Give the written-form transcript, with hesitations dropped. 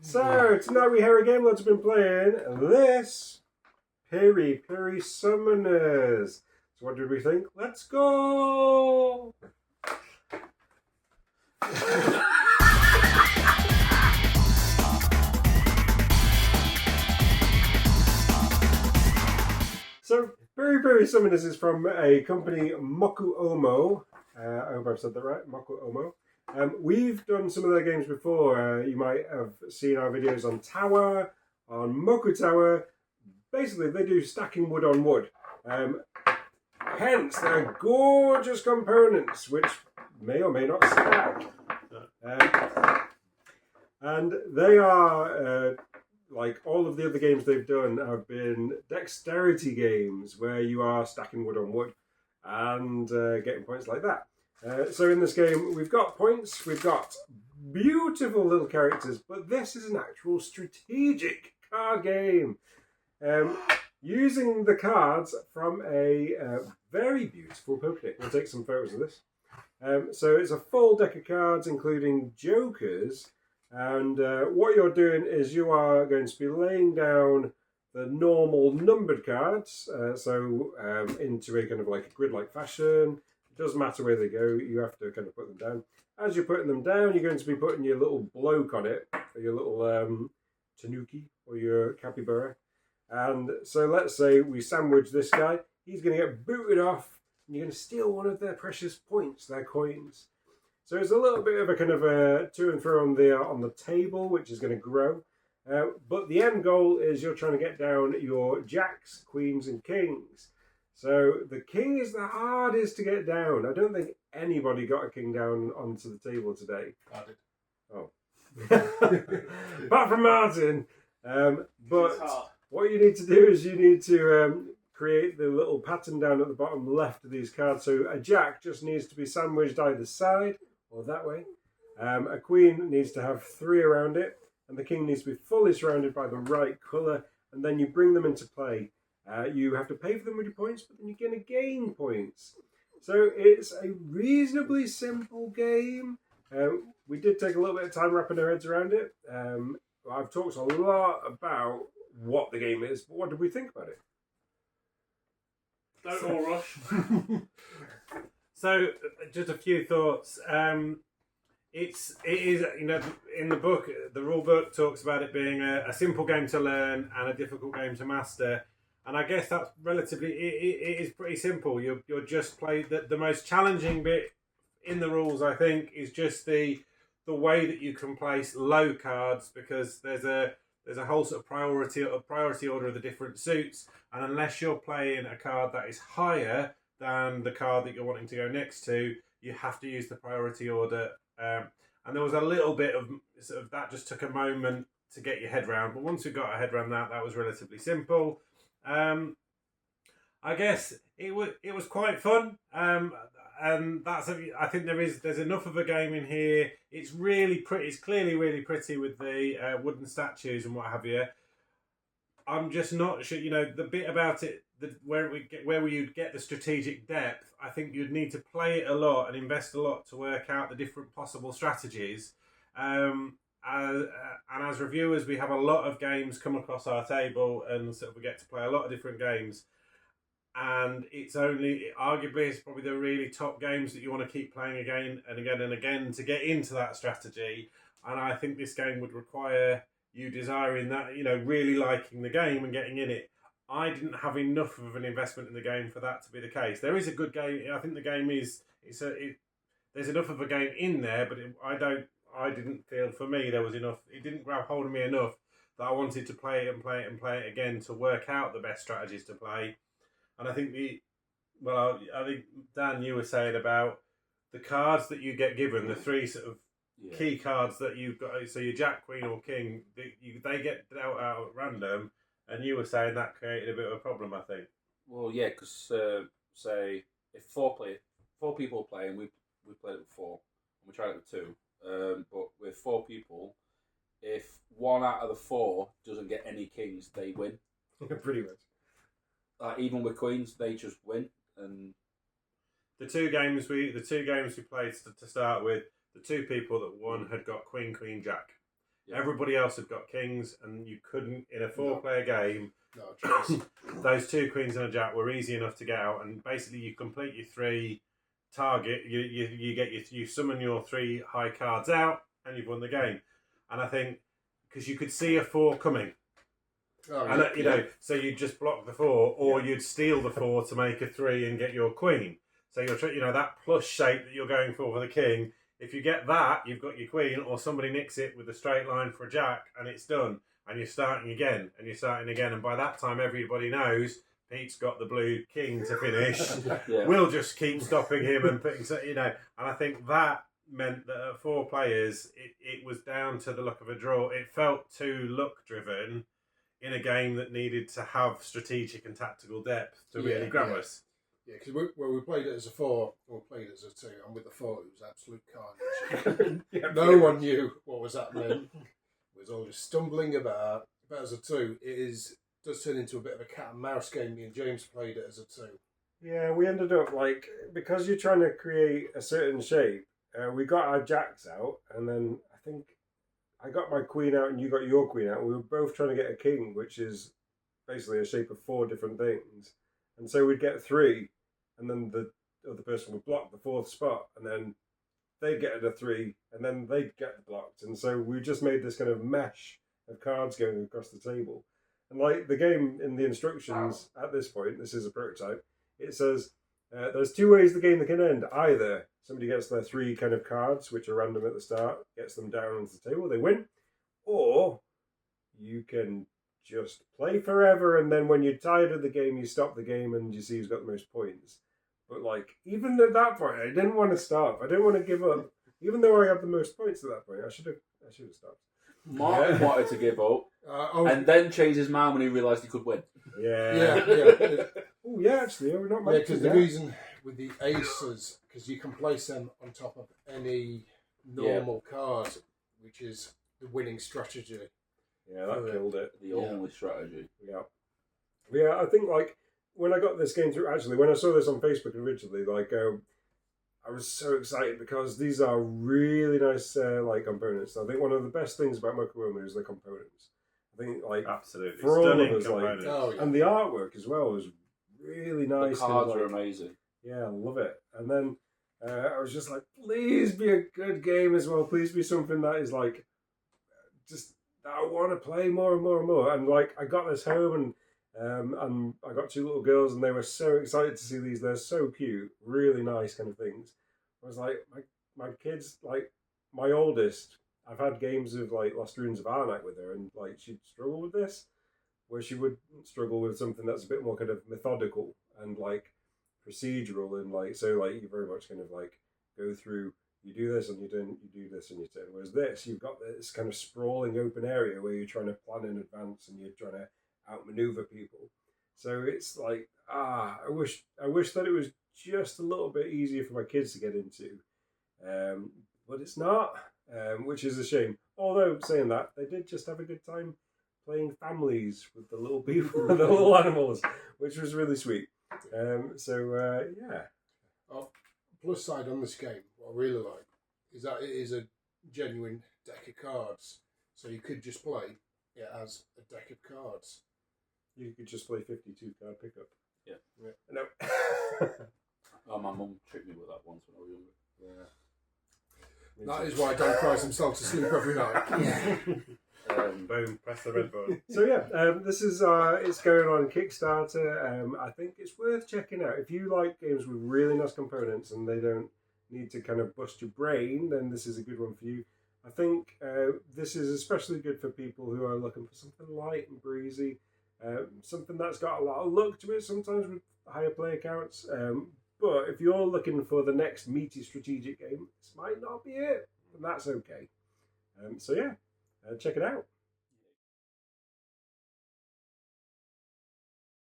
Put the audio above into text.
So, tonight we have a game that's been playing this Piri Summoners. So what did we think? Let's go! So, Piri Summoners is from a company, Mokuomo. I hope I've said that right, Mokuomo. We've done some of their games before. You might have seen our videos on Tower, on Moku Tower. Basically, they do stacking wood on wood. Hence, their gorgeous components, which may or may not stack. And they are, like all of the other games they've done, have been dexterity games where you are stacking wood on wood and getting points like that. So in this game, we've got points, we've got beautiful little characters, but this is an actual strategic card game. Using the cards from a very beautiful poker deck. We'll take some photos of this. So it's a full deck of cards, including jokers. And what you're doing is you are going to be laying down the normal numbered cards, into a kind of like a grid-like fashion. It doesn't matter where they go, you have to kind of put them down. As you're putting them down, you're going to be putting your little bloke on it, or your little tanuki, or your capybara. And so let's say we sandwich this guy, he's going to get booted off, and you're going to steal one of their precious points, their coins. So it's a little bit of a kind of a to and fro on the table, which is going to grow. But the end goal is you're trying to get down your jacks, queens, and kings. So the king is the hardest to get down. I don't think anybody got a king down onto the table today. I did. Oh. Apart from Martin. But what you need to do is you need to create the little pattern down at the bottom left of these cards. So a jack just needs to be sandwiched either side or that way. A queen needs to have 3 around it. And the king needs to be fully surrounded by the right colour. And then you bring them into play. You have to pay for them with your points, but then you're going to gain points. So it's a reasonably simple game. We did take a little bit of time wrapping our heads around it. I've talked a lot about what the game is, but what did we think about it? Don't all rush. So, just a few thoughts. It is, in the book, the rule book talks about it being a simple game to learn and a difficult game to master. And I guess that's relatively, it is pretty simple. You're just playing, the most challenging bit in the rules, I think, is just the way that you can place low cards, because there's a whole sort of priority order of the different suits, and unless you're playing a card that is higher than the card that you're wanting to go next to, you have to use the priority order. And there was a little bit of sort of that just took a moment to get your head round, but once we got our head around that was relatively simple. I guess it was quite fun. And I think there's enough of a game in here. It's really pretty. It's clearly really pretty with the wooden statues and what have you. I'm just not sure. The bit about it, where you'd get the strategic depth. I think you'd need to play it a lot and invest a lot to work out the different possible strategies. And as reviewers, we have a lot of games come across our table, and sort of we get to play a lot of different games. And it's probably the really top games that you want to keep playing again and again and again to get into that strategy. And I think this game would require you desiring that, really liking the game and getting in it. I didn't have enough of an investment in the game for that to be the case. There is a good game. I think the game there's enough of a game in there, but I didn't feel, for me, there was enough. It didn't grab hold of me enough that I wanted to play it and play it and play it again to work out the best strategies to play. And I think I think Dan, you were saying about the cards that you get given, the 3 sort of key cards that you've got. So your Jack, Queen, or King, they get dealt out at random, and you were saying that created a bit of a problem, I think. Well, yeah, because say if 4 people play, and we played it with 4, and we tried it with 2, but with 4 people, if 1 out of the 4 doesn't get any kings, they win. Pretty much. Even with queens, they just win. And the two games we played to start with, the 2 people that won had got Queen, Queen, Jack. Yeah. Everybody else had got kings, and you couldn't, in a 4-player game, No chance. those 2 queens and a jack were easy enough to get out, and basically you complete your 3 target, you summon your 3 high cards out, and you've won the game. And I think, because you could see a 4 coming, Oh, and yeah. you know, so you'd just block the 4, or you'd steal the 4 to make a 3 and get your queen. So you're that plus shape that you're going for the king. If you get that, you've got your queen, or somebody nicks it with a straight line for a jack, and it's done. And you're starting again, and by that time everybody knows Pete's got the blue king to finish. Yeah. We'll just keep stopping him and putting, and I think that meant that at 4 players, it was down to the luck of a draw. It felt too luck driven in a game that needed to have strategic and tactical depth to really grab us. Yeah, because we played it as a 4, or we played it as a 2, and with the 4 it was absolute carnage. No one knew what was happening. It was all just stumbling about. But as a 2, does turn into a bit of a cat and mouse game. Me and James played it as a 2. Yeah, we ended up because you're trying to create a certain shape. We got our jacks out, and then I think I got my queen out and you got your queen out. We were both trying to get a king, which is basically a shape of 4 different things. And so we'd get 3, and then the other person would block the 4th spot, and then they'd get a 3, and then they'd get blocked. And so we just made this kind of mesh of cards going across the table. And the game in the instructions at this point, this is a prototype, it says there's 2 ways the game can end. Either somebody gets their 3 kind of cards, which are random at the start, gets them down onto the table, they win, or you can just play forever, and then when you're tired of the game, you stop the game and you see who's got the most points. But even at that point, I didn't want to stop. I didn't want to give up, even though I had the most points at that point. I should have stopped. Martin wanted to give up, and then changed his mind when he realised he could win. Yeah. Oh yeah, actually, we're not. Yeah, because the reason with the aces, because you can place them on top of any normal card, which is the winning strategy. Yeah, that killed it. The only strategy. Yeah, I think when I got this game through, actually, when I saw this on Facebook originally, I was so excited because these are really nice components. I think one of the best things about Mokuomo is the components. I think absolutely for all stunning of us, components. and the artwork as well was really nice. The cards are amazing. Yeah, I love it. And then I was just like, please be a good game as well. Please be something that is just that I want to play more and more and more. And I got this home and I got 2 little girls and they were so excited to see these. They're so cute, really nice kind of things. I was like, my kids, my oldest, I've had games of Lost Ruins of Arnak with her, and she'd struggle with this, where she would struggle with something that's a bit more kind of methodical and procedural, and so you very much kind of go through, you do this and you do this and you turn. Whereas this, you've got this kind of sprawling open area where you're trying to plan in advance and you're trying to outmaneuver people. So it's I wish that it was just a little bit easier for my kids to get into, but it's not, which is a shame. Although saying that, they did just have a good time playing families with the little people and the little animals, which was really sweet. Yeah. Plus side on this game, what I really like is that it is a genuine deck of cards. So you could just play it as a deck of cards. You could just play 52 card pickup. Yeah. No. Oh, my mum tricked me with that once when I was younger. Yeah. That is why Dad cries himself to sleep every night. Boom, press the red button. So this is it's going on Kickstarter. I think it's worth checking out. If you like games with really nice components and they don't need to kind of bust your brain, then this is a good one for you. I think this is especially good for people who are looking for something light and breezy, something that's got a lot of look to it, sometimes with higher player counts. But if you're looking for the next meaty strategic game, this might not be it, and that's okay. Check it out.